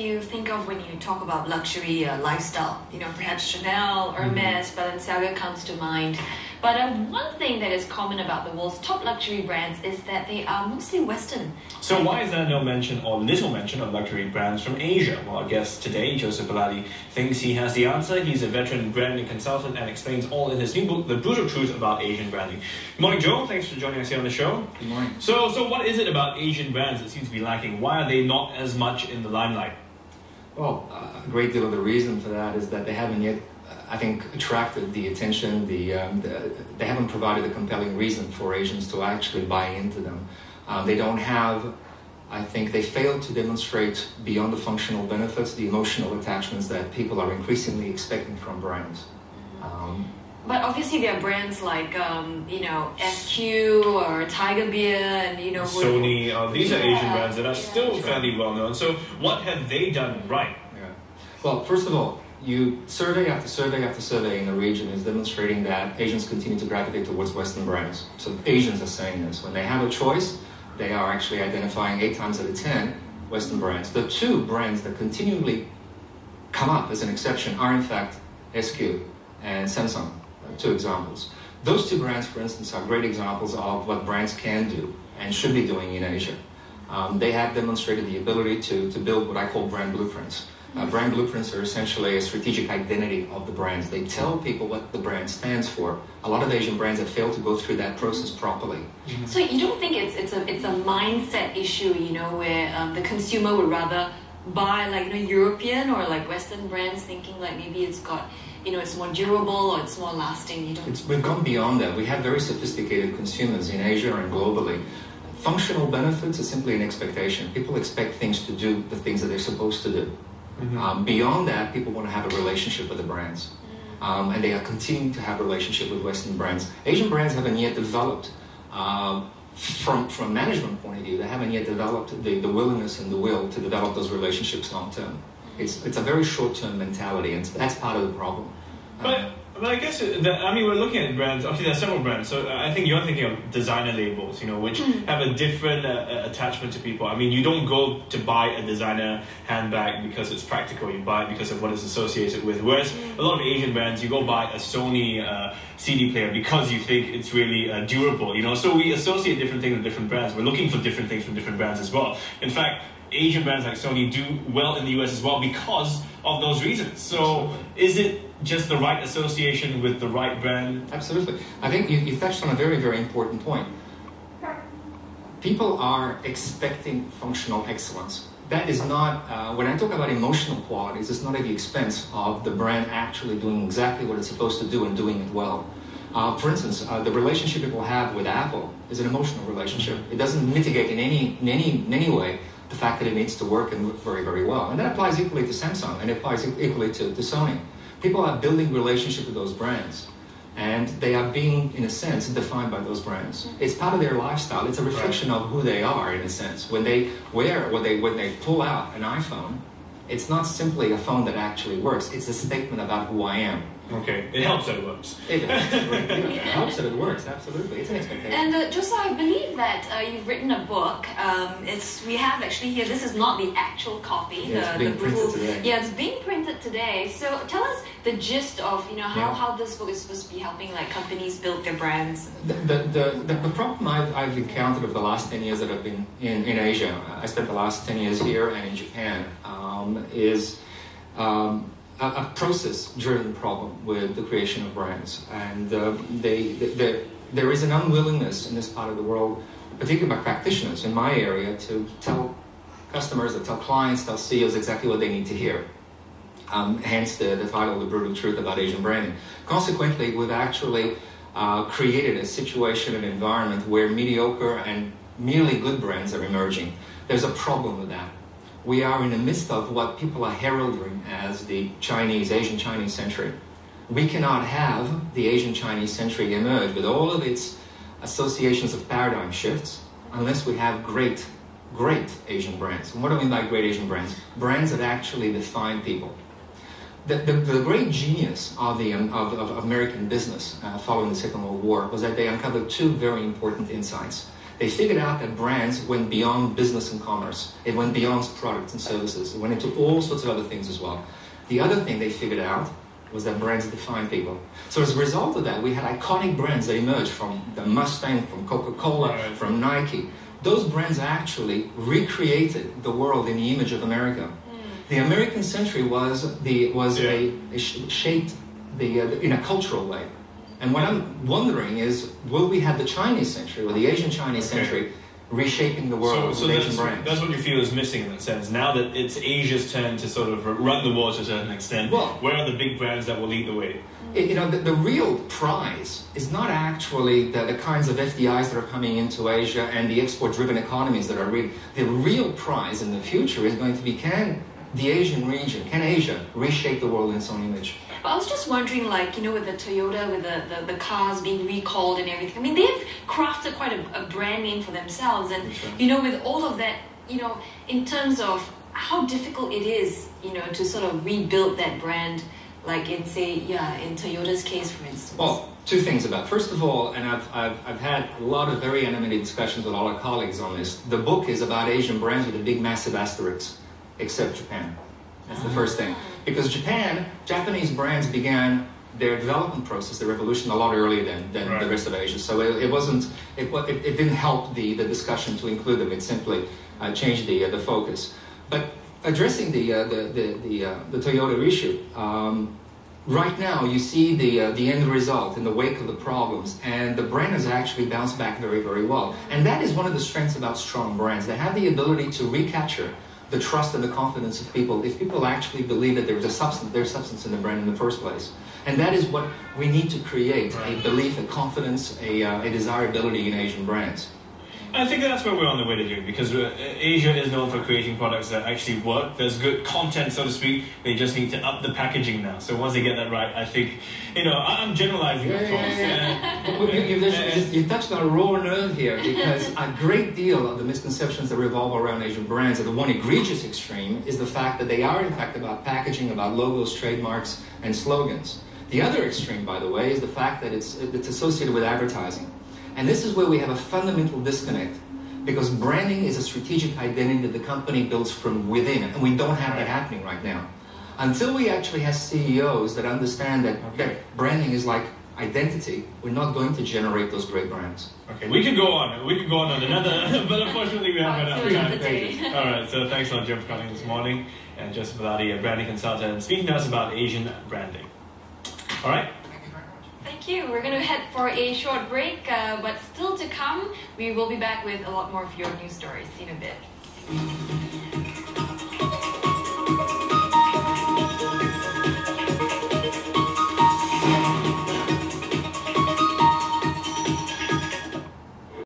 you think of when you talk about luxury lifestyle? You know, perhaps Chanel, Hermes, Balenciaga comes to mind. But one thing that is common about the world's top luxury brands is that they are mostly Western. So why is there no mention or little mention of luxury brands from Asia? Well, our guest today, Joseph Baladi, thinks he has the answer. He's a veteran branding consultant and explains all in his new book, The Brutal Truth About Asian Branding. Good morning, Joe. Thanks for joining us here on the show. Good morning. So what is it about Asian brands that seems to be lacking? Why are they not as much in the limelight? Well, a great deal of the reason for that is that they haven't yet, I think, attracted the attention. They haven't provided a compelling reason for Asians to actually buy into them. They don't have, I think, they fail to demonstrate beyond the functional benefits, the emotional attachments that people are increasingly expecting from brands. But obviously there are brands like, you know, SQ or Tiger Beer and, you know... Sony, these are Asian brands that are still fairly well known. So what have they done right? Yeah. Well, first of all, survey after survey after survey in the region is demonstrating that Asians continue to gravitate towards Western brands. So Asians are saying this. When they have a choice, they are actually identifying 8 times out of 10 Western brands. The 2 brands that continually come up as an exception are in fact SQ and Samsung, 2 examples. Those 2 brands, for instance, are great examples of what brands can do and should be doing in Asia. They have demonstrated the ability to build what I call brand blueprints. Brand blueprints are essentially a strategic identity of the brands. They tell people what the brand stands for. A lot of Asian brands have failed to go through that process properly. So you don't think it's a mindset issue, you know, where the consumer would rather buy like, you know, European or like Western brands, thinking like maybe it's got, you know, it's more durable or it's more lasting? You don't... We've gone beyond that. We have very sophisticated consumers in Asia and globally. Functional benefits are simply an expectation. People expect things to do the things that they're supposed to do. Beyond that, people want to have a relationship with the brands. And they are continuing to have a relationship with Western brands. Asian brands haven't yet developed, from a management point of view, they haven't yet developed the willingness and the will to develop those relationships long term. It's a very short-term mentality, and that's part of the problem. But I guess, I mean, we're looking at brands, obviously there are several brands, so I think you're thinking of designer labels, you know, which have a different attachment to people. I mean, you don't go to buy a designer handbag because it's practical, you buy it because of what it's associated with. Whereas a lot of Asian brands, you go buy a Sony CD player because you think it's really durable, you know. So we associate different things with different brands. We're looking for different things from different brands as well. In fact, Asian brands like Sony do well in the US as well because of those reasons. So is it just the right association with the right brand? Absolutely. I think you touched on a very, very important point. People are expecting functional excellence. That is not, when I talk about emotional qualities, it's not at the expense of the brand actually doing exactly what it's supposed to do and doing it well. For instance, the relationship people have with Apple is an emotional relationship. It doesn't mitigate in any way the fact that it needs to work and work very, very well. And that applies equally to Samsung and it applies equally to Sony. People are building relationship with those brands, and they are being, in a sense, defined by those brands. It's part of their lifestyle. It's a reflection of who they are, in a sense. When they pull out an iPhone, it's not simply a phone that actually works. It's a statement about who I am. Okay, it helps that it works. It helps that it works, absolutely. It's an expectation. And Joseph, I believe that you've written a book. We have actually here, this is not the actual copy. Yeah, it's being printed today. Yeah, it's being printed today. So tell us the gist of, you know, how this book is supposed to be helping like companies build their brands. The problem I've encountered over the last 10 years that I've been in Asia, I spent the last 10 years here and in Japan, is a process-driven problem with the creation of brands. And there is an unwillingness in this part of the world, particularly by practitioners in my area, to tell customers, to tell clients, tell CEOs exactly what they need to hear. Hence the title, The Brutal Truth About Asian Branding. Consequently, we've actually created a situation, an environment where mediocre and merely good brands are emerging. There's a problem with that. We are in the midst of what people are heralding as the Asian Chinese century. We cannot have the Asian Chinese century emerge with all of its associations of paradigm shifts unless we have great Asian brands. And what do I mean by great Asian brands? Brands that actually define people. The great genius of American business following the Second World War was that they uncovered 2 very important insights. They figured out that brands went beyond business and commerce. It went beyond products and services. It went into all sorts of other things as well. The other thing they figured out was that brands define people. So as a result of that, we had iconic brands that emerged from the Mustang, from Coca-Cola, from Nike. Those brands actually recreated the world in the image of America. The American century shaped in a cultural way. And what I'm wondering is, will we have the Chinese century or the Asian Chinese century reshaping the world with Asian brands? That's what you feel is missing in that sense. Now that it's Asia's turn to sort of run the world to a certain extent, where are the big brands that will lead the way? The real prize is not actually the kinds of FDIs that are coming into Asia and the export-driven economies that are real. The real prize in the future is going to be, can the Asian region, can Asia reshape the world in its own image? But I was just wondering, like, with the Toyota, with the cars being recalled and everything, I mean, they've crafted quite a brand name for themselves. And, with all of that, in terms of how difficult it is, to sort of rebuild that brand, like in Toyota's case, for instance. Well, two things about it. First of all, and I've had a lot of very animated discussions with all our colleagues on this, the book is about Asian brands with a big, massive asterisk, except Japan. That's the first thing. Because Japanese brands began their development process, their revolution, a lot earlier than the rest of Asia. So it didn't help the discussion to include them. It simply changed the focus. But addressing the Toyota issue, right now you see the end result in the wake of the problems, and the brand has actually bounced back very, very well. And that is one of the strengths about strong brands. They have the ability to recapture the trust and the confidence of people, if people actually believe that there's substance in the brand in the first place. And that is what we need to create, a belief, a confidence, a desirability in Asian brands. I think that's where we're on the way to doing, because Asia is known for creating products that actually work. There's good content, so to speak. They just need to up the packaging now. So once they get that right, I think, I'm generalizing, of course. You touched on a raw nerve here, because a great deal of the misconceptions that revolve around Asian brands, at the one egregious extreme, is the fact that they are in fact about packaging, about logos, trademarks, and slogans. The other extreme, by the way, is the fact that it's associated with advertising. And this is where we have a fundamental disconnect, because branding is a strategic identity that the company builds from within, and we don't have that happening right now. Until we actually have CEOs that understand that branding is like identity, we're not going to generate those great brands. Okay, we could go on. We could go on another, but unfortunately we have enough time. All right, so thanks a lot, Jeff, for coming this morning, and Joseph Baladi, a branding consultant, speaking to us about Asian branding. All right. Thank you. We're going to head for a short break, but still to come, we will be back with a lot more of your news stories in a bit.